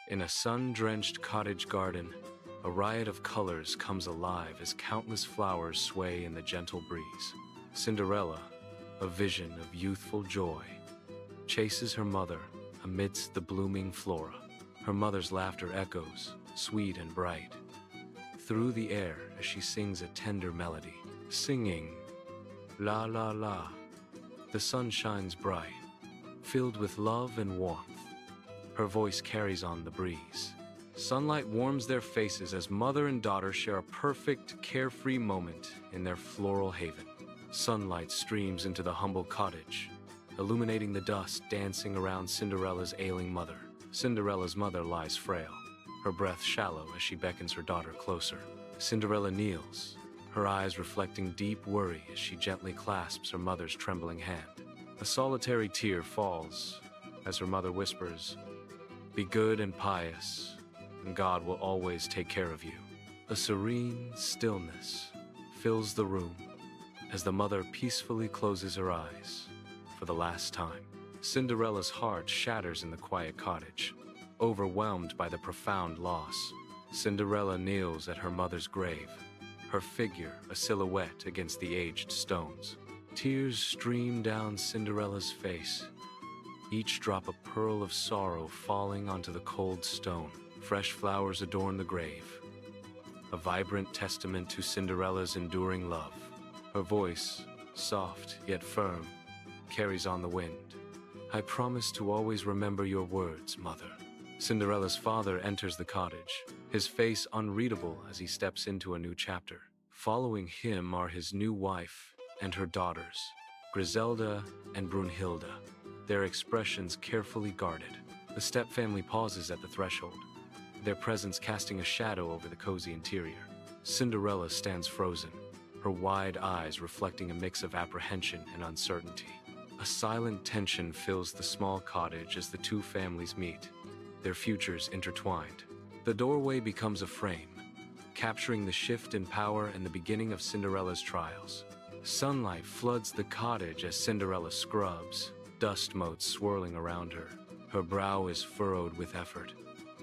In a sun-drenched cottage garden, a riot of colors comes alive as countless flowers sway in the gentle breeze. Cinderella, a vision of youthful joy, chases her mother amidst the blooming flora. Her mother's laughter echoes, sweet and bright, through the air as she sings a tender melody. Singing, la la la, the sun shines bright, filled with love and warmth. Her voice carries on the breeze. Sunlight warms their faces as mother and daughter share a perfect, carefree moment in their floral haven. Sunlight streams into the humble cottage, illuminating the dust dancing around Cinderella's ailing mother. Cinderella's mother lies frail, her breath shallow as she beckons her daughter closer. Cinderella kneels, her eyes reflecting deep worry as she gently clasps her mother's trembling hand. A solitary tear falls as her mother whispers, "Be good and pious, and God will always take care of you." A serene stillness fills the room as the mother peacefully closes her eyes for the last time. Cinderella's heart shatters in the quiet cottage. Overwhelmed by the profound loss, Cinderella kneels at her mother's grave, her figure a silhouette against the aged stones. Tears stream down Cinderella's face, each drop a pearl of sorrow falling onto the cold stone. Fresh flowers adorn the grave, a vibrant testament to Cinderella's enduring love. Her voice, soft yet firm, carries on the wind. "I promise to always remember your words, mother." Cinderella's father enters the cottage, his face unreadable as he steps into a new chapter. Following him are his new wife and her daughters, Griselda and Brunhilde, their expressions carefully guarded. The stepfamily pauses at the threshold, their presence casting a shadow over the cozy interior. Cinderella stands frozen, her wide eyes reflecting a mix of apprehension and uncertainty. A silent tension fills the small cottage as the two families meet, their futures intertwined. The doorway becomes a frame, capturing the shift in power and the beginning of Cinderella's trials. Sunlight floods the cottage as Cinderella scrubs, dust motes swirling around her. Her brow is furrowed with effort,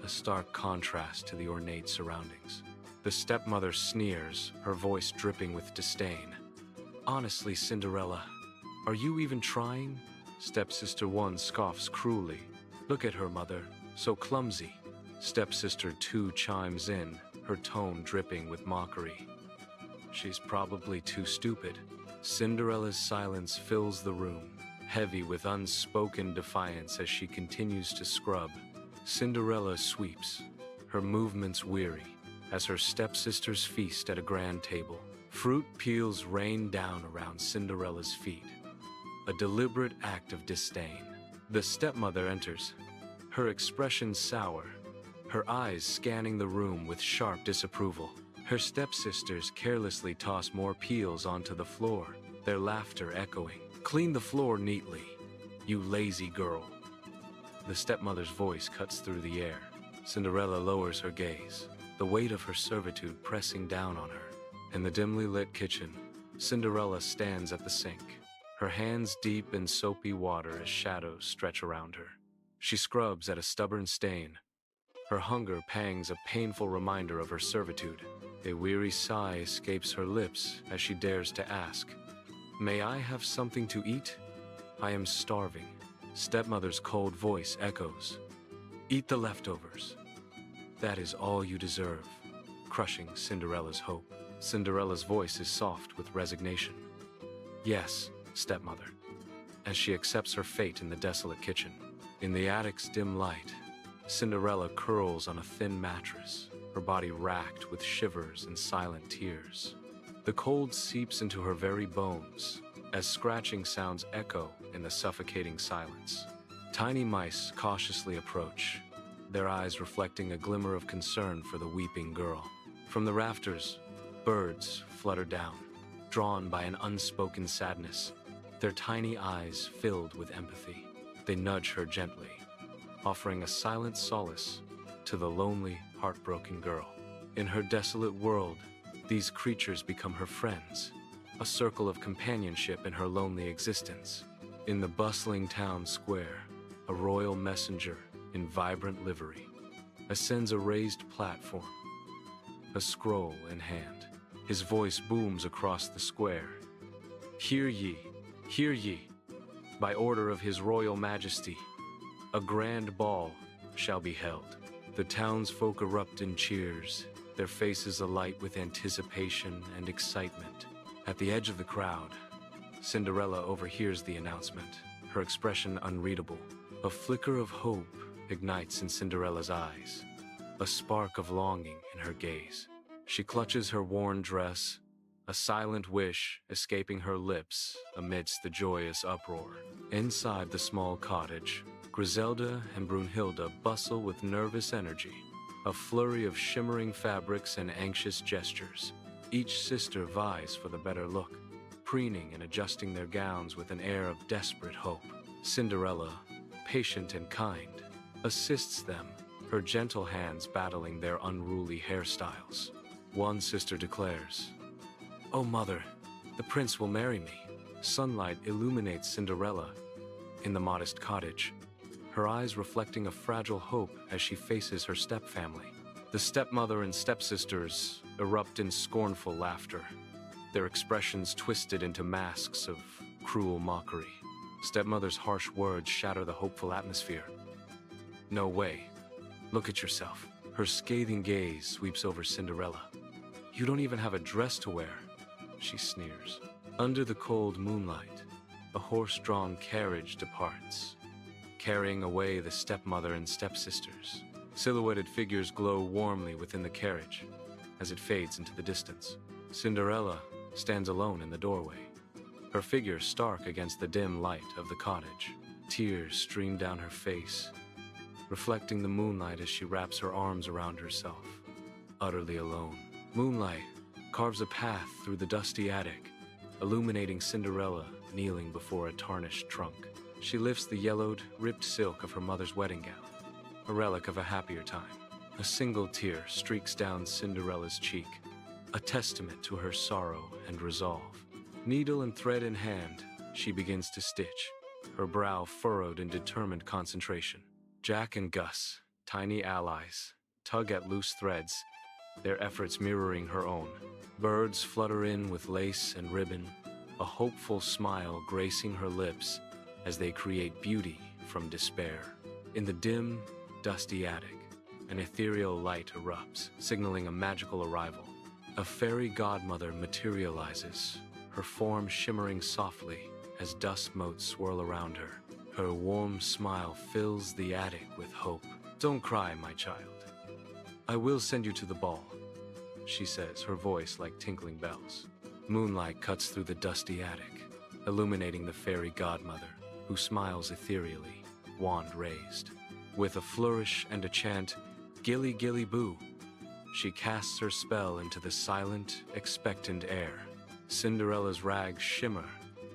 a stark contrast to the ornate surroundings. The stepmother sneers, her voice dripping with disdain. "Honestly, Cinderella, are you even trying?" Stepsister 1 scoffs cruelly. "Look at her, mother, so clumsy." Stepsister 2 chimes in, her tone dripping with mockery. "She's probably too stupid." Cinderella's silence fills the room, heavy with unspoken defiance as she continues to scrub. Cinderella sweeps, her movements weary, as her stepsisters feast at a grand table. Fruit peels rain down around Cinderella's feet, a deliberate act of disdain. The stepmother enters, her expression sour, her eyes scanning the room with sharp disapproval. Her stepsisters carelessly toss more peels onto the floor, their laughter echoing. "Clean the floor neatly, you lazy girl." The stepmother's voice cuts through the air. Cinderella lowers her gaze, the weight of her servitude pressing down on her. In the dimly lit kitchen, Cinderella stands at the sink, her hands deep in soapy water as shadows stretch around her. She scrubs at a stubborn stain, her hunger pangs a painful reminder of her servitude. A weary sigh escapes her lips as she dares to ask, "May I have something to eat? I am starving." Stepmother's cold voice echoes, "Eat the leftovers. That is all you deserve," crushing Cinderella's hope. Cinderella's voice is soft with resignation. "Yes, stepmother," as she accepts her fate in the desolate kitchen. In the attic's dim light, Cinderella curls on a thin mattress, her body racked with shivers and silent tears. The cold seeps into her very bones as scratching sounds echo in the suffocating silence. Tiny mice cautiously approach, their eyes reflecting a glimmer of concern for the weeping girl. From the rafters, birds flutter down, drawn by an unspoken sadness, their tiny eyes filled with empathy. They nudge her gently, offering a silent solace to the lonely, heartbroken girl. In her desolate world, these creatures become her friends, a circle of companionship in her lonely existence. In the bustling town square, a royal messenger in vibrant livery ascends a raised platform, a scroll in hand. His voice booms across the square. Hear ye, hear ye, by order of his royal majesty, a grand ball shall be held. The townsfolk erupt in cheers, their faces alight with anticipation and excitement. At the edge of the crowd, Cinderella overhears the announcement, her expression unreadable. A flicker of hope ignites in Cinderella's eyes, a spark of longing in her gaze. She clutches her worn dress, a silent wish escaping her lips amidst the joyous uproar. Inside the small cottage, Griselda and Brunhilde bustle with nervous energy, a flurry of shimmering fabrics and anxious gestures. Each sister vies for the better look, preening and adjusting their gowns with an air of desperate hope. Cinderella, patient and kind, assists them, her gentle hands battling their unruly hairstyles. One sister declares, "Oh, mother, the prince will marry me." Sunlight illuminates Cinderella in the modest cottage, her eyes reflecting a fragile hope as she faces her stepfamily. The stepmother and stepsisters erupt in scornful laughter, their expressions twisted into masks of cruel mockery. Stepmother's harsh words shatter the hopeful atmosphere. "No way. Look at yourself." Her scathing gaze sweeps over Cinderella. "You don't even have a dress to wear," she sneers. Under the cold moonlight, a horse-drawn carriage departs, carrying away the stepmother and stepsisters. Silhouetted figures glow warmly within the carriage as it fades into the distance. Cinderella stands alone in the doorway, her figure stark against the dim light of the cottage. Tears stream down her face, reflecting the moonlight as she wraps her arms around herself, utterly alone. Moonlight carves a path through the dusty attic, illuminating Cinderella kneeling before a tarnished trunk. She lifts the yellowed, ripped silk of her mother's wedding gown, a relic of a happier time. A single tear streaks down Cinderella's cheek, a testament to her sorrow and resolve. Needle and thread in hand, she begins to stitch, her brow furrowed in determined concentration. Jack and Gus, tiny allies, tug at loose threads, their efforts mirroring her own. Birds flutter in with lace and ribbon, a hopeful smile gracing her lips as they create beauty from despair. In the dim, dusty attic, an ethereal light erupts, signaling a magical arrival. A fairy godmother materializes, her form shimmering softly as dust motes swirl around her. Her warm smile fills the attic with hope. "Don't cry, my child. I will send you to the ball," she says, her voice like tinkling bells. Moonlight cuts through the dusty attic, illuminating the fairy godmother, who smiles ethereally, wand raised. With a flourish and a chant, "Gilly Gilly Boo," she casts her spell into the silent, expectant air. Cinderella's rags shimmer,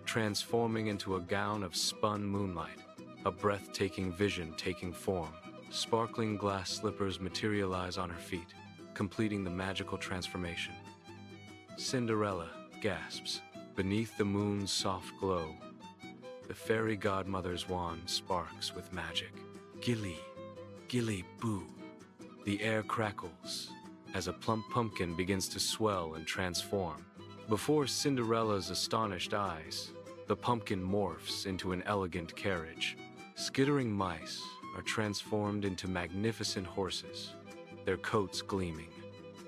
transforming into a gown of spun moonlight, a breathtaking vision taking form. Sparkling glass slippers materialize on her feet, completing the magical transformation. Cinderella gasps. Beneath the moon's soft glow, the fairy godmother's wand sparks with magic. Gilly, Gilly Boo. The air crackles as a plump pumpkin begins to swell and transform. Before Cinderella's astonished eyes, the pumpkin morphs into an elegant carriage. Skittering mice are transformed into magnificent horses, their coats gleaming.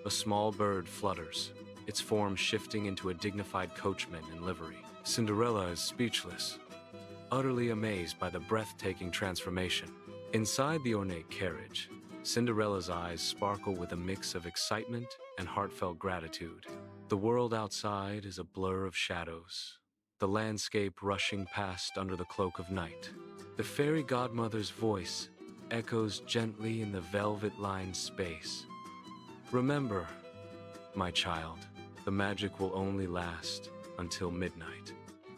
A small bird flutters, its form shifting into a dignified coachman in livery. Cinderella is speechless, utterly amazed by the breathtaking transformation. Inside the ornate carriage, Cinderella's eyes sparkle with a mix of excitement and heartfelt gratitude. The world outside is a blur of shadows, the landscape rushing past under the cloak of night. The fairy godmother's voice echoes gently in the velvet-lined space. "Remember, my child, the magic will only last until midnight,"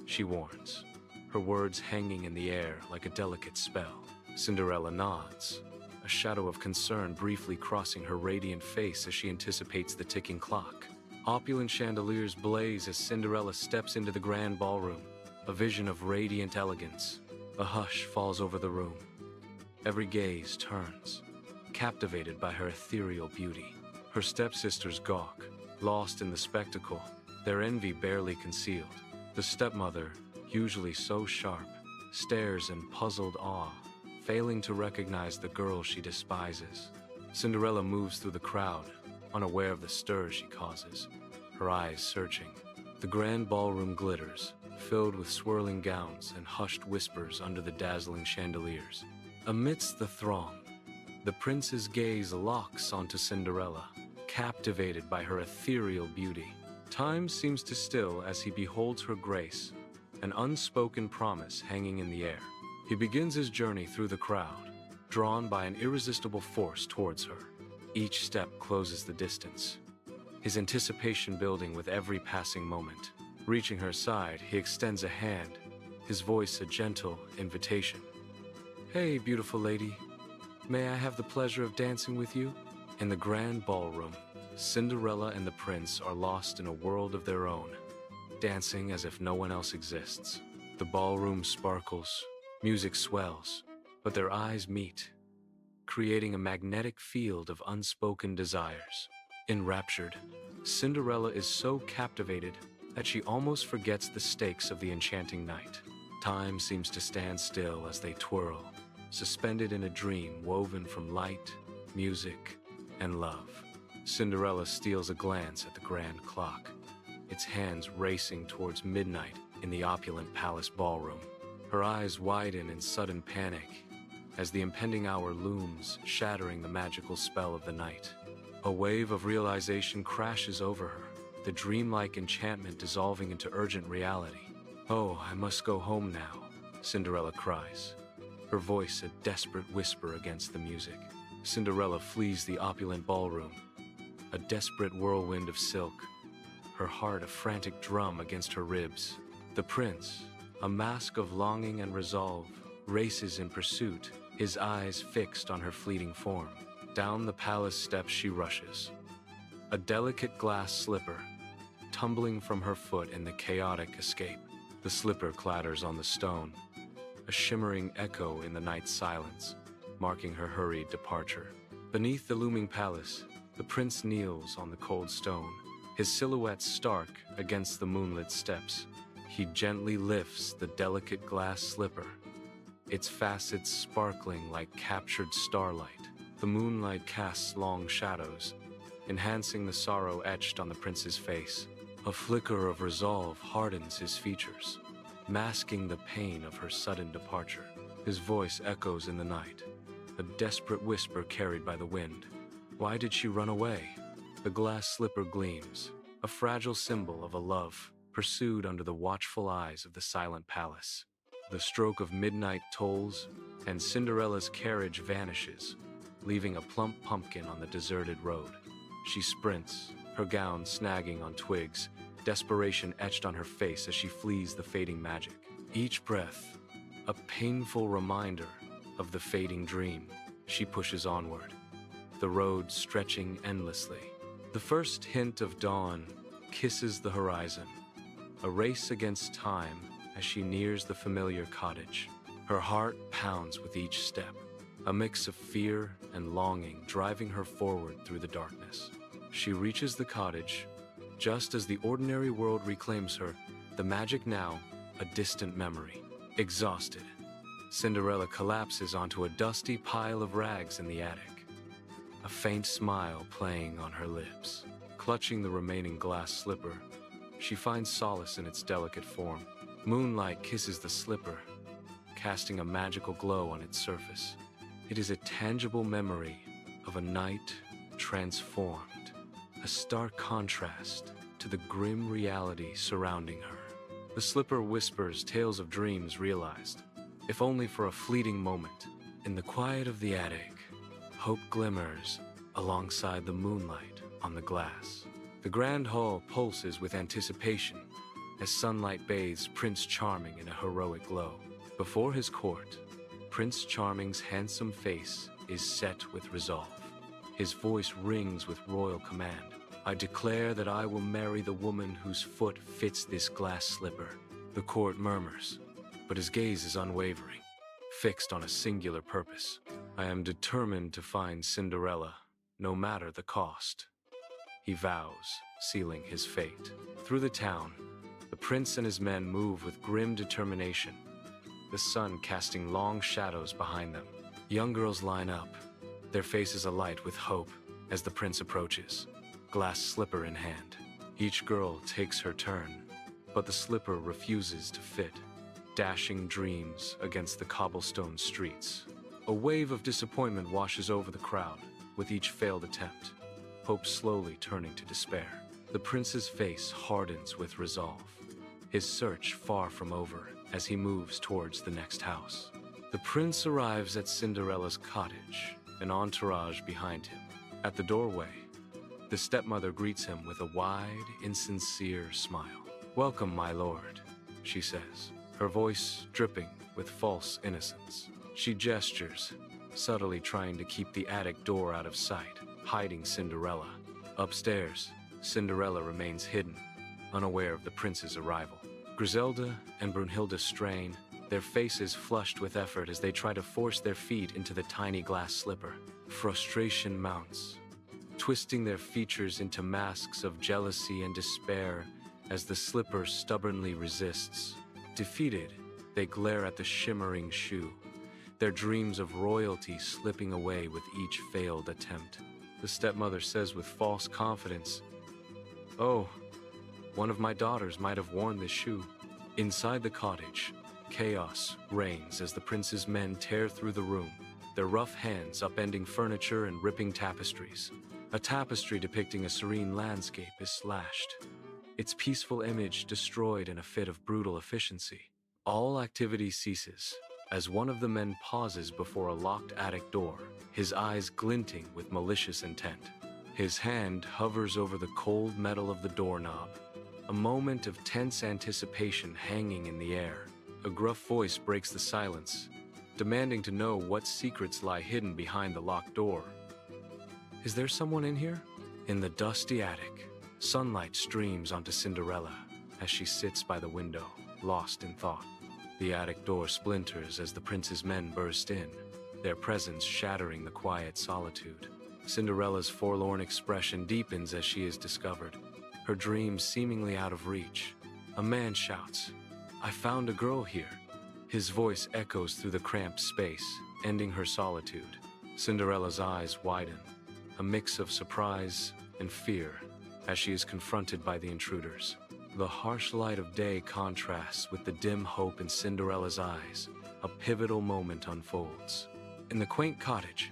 she warns, her words hanging in the air like a delicate spell. Cinderella nods, a shadow of concern briefly crossing her radiant face as she anticipates the ticking clock. Opulent chandeliers blaze as Cinderella steps into the grand ballroom, a vision of radiant elegance. A hush falls over the room. Every gaze turns, captivated by her ethereal beauty. Her stepsisters gawk, lost in the spectacle, their envy barely concealed. The stepmother, usually so sharp, stares in puzzled awe, failing to recognize the girl she despises. Cinderella moves through the crowd, unaware of the stir she causes, her eyes searching. The grand ballroom glitters, filled with swirling gowns and hushed whispers under the dazzling chandeliers. Amidst the throng, the prince's gaze locks onto Cinderella, captivated by her ethereal beauty. Time seems to still as he beholds her grace, an unspoken promise hanging in the air. He begins his journey through the crowd, drawn by an irresistible force towards her. Each step closes the distance, his anticipation building with every passing moment. Reaching her side, he extends a hand, his voice a gentle invitation. "Hey, beautiful lady, may I have the pleasure of dancing with you?" In the grand ballroom, Cinderella and the prince are lost in a world of their own, dancing as if no one else exists. The ballroom sparkles, music swells, but their eyes meet, creating a magnetic field of unspoken desires. Enraptured, Cinderella is so captivated that she almost forgets the stakes of the enchanting night. Time seems to stand still as they twirl, suspended in a dream woven from light, music, and love. Cinderella steals a glance at the grand clock, its hands racing towards midnight in the opulent palace ballroom. Her eyes widen in sudden panic as the impending hour looms, shattering the magical spell of the night. A wave of realization crashes over her, the dreamlike enchantment dissolving into urgent reality. "Oh, I must go home now," Cinderella cries, her voice a desperate whisper against the music. Cinderella flees the opulent ballroom, a desperate whirlwind of silk, her heart a frantic drum against her ribs. The prince, a mask of longing and resolve, races in pursuit, his eyes fixed on her fleeting form. Down the palace steps she rushes, a delicate glass slipper tumbling from her foot in the chaotic escape. The slipper clatters on the stone, a shimmering echo in the night silence, marking her hurried departure. Beneath the looming palace, the prince kneels on the cold stone, his silhouette stark against the moonlit steps. He gently lifts the delicate glass slipper, its facets sparkling like captured starlight. The moonlight casts long shadows, enhancing the sorrow etched on the prince's face. A flicker of resolve hardens his features, masking the pain of her sudden departure. His voice echoes in the night, a desperate whisper carried by the wind. Why did she run away? The glass slipper gleams, a fragile symbol of a love pursued under the watchful eyes of the silent palace. The stroke of midnight tolls, and Cinderella's carriage vanishes, leaving a plump pumpkin on the deserted road. She sprints, her gown snagging on twigs, desperation etched on her face as she flees the fading magic. Each breath, a painful reminder of the fading dream. She pushes onward, the road stretching endlessly. The first hint of dawn kisses the horizon, a race against time as she nears the familiar cottage. Her heart pounds with each step, a mix of fear and longing driving her forward through the darkness. She reaches the cottage, just as the ordinary world reclaims her, the magic now a distant memory. Exhausted, Cinderella collapses onto a dusty pile of rags in the attic, a faint smile playing on her lips. Clutching the remaining glass slipper, she finds solace in its delicate form. Moonlight kisses the slipper, casting a magical glow on its surface. It is a tangible memory of a night transformed, a stark contrast to the grim reality surrounding her. The slipper whispers tales of dreams realized, if only for a fleeting moment. In the quiet of the attic, hope glimmers alongside the moonlight on the glass. The grand hall pulses with anticipation as sunlight bathes Prince Charming in a heroic glow. Before his court, Prince Charming's handsome face is set with resolve. His voice rings with royal command. "I declare that I will marry the woman whose foot fits this glass slipper." The court murmurs, but his gaze is unwavering, fixed on a singular purpose. I am determined to find Cinderella, no matter the cost. He vows, sealing his fate. Through the town, the prince and his men move with grim determination, the sun casting long shadows behind them. Young girls line up, their faces alight with hope as the prince approaches, glass slipper in hand. Each girl takes her turn, but the slipper refuses to fit, dashing dreams against the cobblestone streets. A wave of disappointment washes over the crowd with each failed attempt, hope slowly turning to despair. The prince's face hardens with resolve, his search far from over as he moves towards the next house. The prince arrives at Cinderella's cottage, an entourage behind him. At the doorway, the stepmother greets him with a wide, insincere smile. "Welcome, my lord," she says, her voice dripping with false innocence. She gestures, subtly trying to keep the attic door out of sight, hiding Cinderella. Upstairs, Cinderella remains hidden, unaware of the prince's arrival. Griselda and Brunhilde strain, their faces flushed with effort as they try to force their feet into the tiny glass slipper. Frustration mounts, twisting their features into masks of jealousy and despair as the slipper stubbornly resists. Defeated, they glare at the shimmering shoe, their dreams of royalty slipping away with each failed attempt. The stepmother says with false confidence, "Oh, one of my daughters might have worn this shoe." Inside the cottage, chaos reigns as the prince's men tear through the room, their rough hands upending furniture and ripping tapestries. A tapestry depicting a serene landscape is slashed, its peaceful image destroyed in a fit of brutal efficiency. All activity ceases as one of the men pauses before a locked attic door, his eyes glinting with malicious intent. His hand hovers over the cold metal of the doorknob, a moment of tense anticipation hanging in the air. A gruff voice breaks the silence, demanding to know what secrets lie hidden behind the locked door. "Is there someone in here?" In the dusty attic, sunlight streams onto Cinderella as she sits by the window, lost in thought. The attic door splinters as the prince's men burst in, their presence shattering the quiet solitude. Cinderella's forlorn expression deepens as she is discovered, her dreams seemingly out of reach. A man shouts, "I found a girl here." His voice echoes through the cramped space, ending her solitude. Cinderella's eyes widen, a mix of surprise and fear as she is confronted by the intruders. The harsh light of day contrasts with the dim hope in Cinderella's eyes. A pivotal moment unfolds. In the quaint cottage,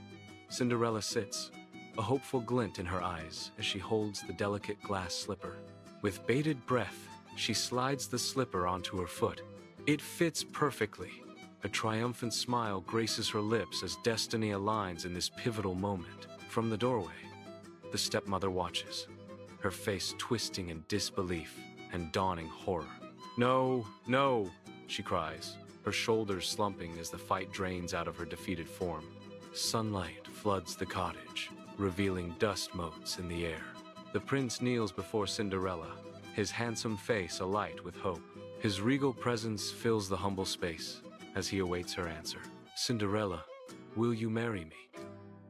Cinderella sits, a hopeful glint in her eyes as she holds the delicate glass slipper. With bated breath, she slides the slipper onto her foot. It fits perfectly. A triumphant smile graces her lips as destiny aligns in this pivotal moment. From the doorway, the stepmother watches, her face twisting in disbelief and dawning horror. "No, no," she cries, her shoulders slumping as the fight drains out of her defeated form. Sunlight floods the cottage, revealing dust motes in the air. The prince kneels before Cinderella, his handsome face alight with hope. His regal presence fills the humble space as he awaits her answer. "Cinderella, will you marry me?"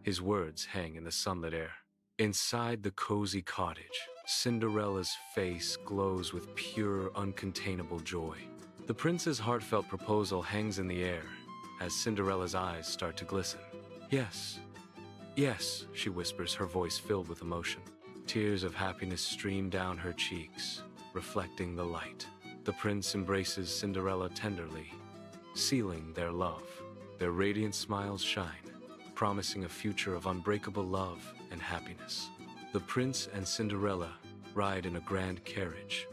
His words hang in the sunlit air. Inside the cozy cottage, Cinderella's face glows with pure, uncontainable joy. The prince's heartfelt proposal hangs in the air as Cinderella's eyes start to glisten. "Yes, yes," she whispers, her voice filled with emotion. Tears of happiness stream down her cheeks, reflecting the light. The prince embraces Cinderella tenderly, sealing their love. Their radiant smiles shine, promising a future of unbreakable love and happiness. The prince and Cinderella ride in a grand carriage,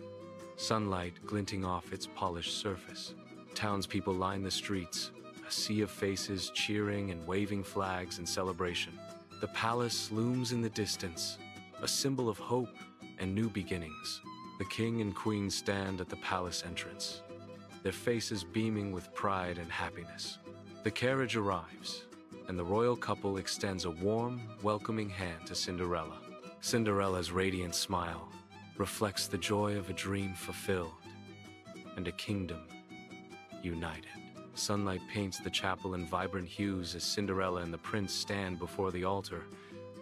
sunlight glinting off its polished surface. Townspeople line the streets, a sea of faces cheering and waving flags in celebration. The palace looms in the distance, a symbol of hope and new beginnings. The king and queen stand at the palace entrance, their faces beaming with pride and happiness. The carriage arrives, and the royal couple extends a warm, welcoming hand to Cinderella. Cinderella's radiant smile reflects the joy of a dream fulfilled and a kingdom united. Sunlight paints the chapel in vibrant hues as Cinderella and the prince stand before the altar,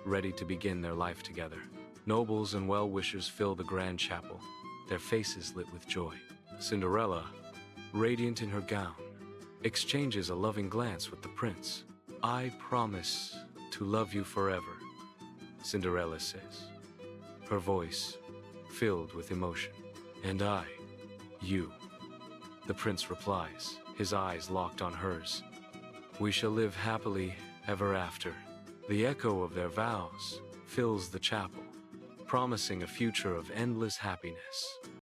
ready to begin their life together. Nobles and well-wishers fill the grand chapel, their faces lit with joy. Cinderella, radiant in her gown, exchanges a loving glance with the prince. "I promise to love you forever," Cinderella says, her voice filled with emotion. "And I, you," the prince replies, his eyes locked on hers. "We shall live happily ever after." The echo of their vows fills the chapel, promising a future of endless happiness.